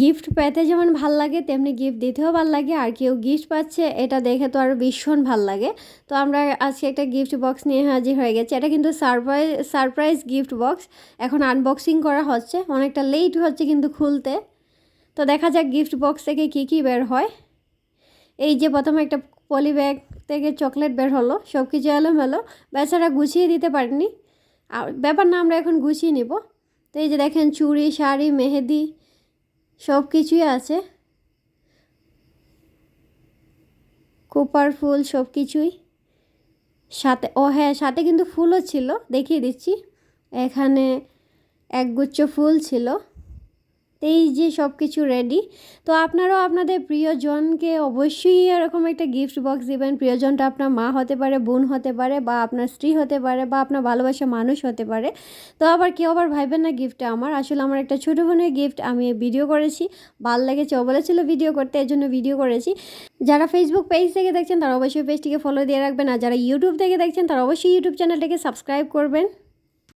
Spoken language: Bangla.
গিফট পেতে যেমন ভাল লাগে তেমনি গিফট দিতেও ভাল লাগে, আর কেউ গিফট পাচ্ছে এটা দেখে তো আরও ভীষণ ভাল লাগে। তো আমরা আজকে একটা গিফট বক্স নিয়ে হাজির হয়ে গেছে। এটা কিন্তু সারপ্রাইজ গিফট বক্স। এখন আনবক্সিং করা হচ্ছে, অনেকটা লেট হচ্ছে কিন্তু খুলতে। তো দেখা যাক গিফট বক্স থেকে কী কী বের হয়। এই যে প্রথমে একটা পলি ব্যাগ থেকে চকলেট বের হলো, সব কিছু এলোমেলো, বেচারা গুছিয়ে দিতে পারেনি। আর ব্যাপার না, আমরা এখন গুছিয়ে নিব। তো এই যে দেখেন চুড়ি, শাড়ি, মেহেদি সব কিছুই আছে, কোপার ফুল সব কিছুই সাথে। ও হ্যাঁ, সাথে কিন্তু ফুলও ছিল, দেখিয়ে দিচ্ছি। এখানে একগুচ্ছ ফুল ছিল। এই যে সব কিছু রেডি। তো আপনারাও আপনাদের প্রিয়জনকে অবশ্যই এরকম একটা গিফট বক্স দিবেন। প্রিয়জনটা আপনার মা হতে পারে, বোন হতে পারে, বা আপনার স্ত্রী হতে পারে, বা আপনার ভালোবাসা মানুষ হতে পারে। তো আবার কেউ আবার ভাইবেন না গিফটটা আমার, আসলে আমার একটা ছোটো বোনের গিফট। আমি ভিডিও করেছি, ভালো লেগেছে, ও বলেছিল ভিডিও করতে, এর জন্য ভিডিও করেছি। যারা ফেসবুক পেজ থেকে দেখছেন তারা অবশ্যই পেজটিকে ফলো দিয়ে রাখবেন, আর যারা ইউটিউব থেকে দেখছেন তারা অবশ্যই ইউটিউব চ্যানেলটাকে সাবস্ক্রাইব করবেন।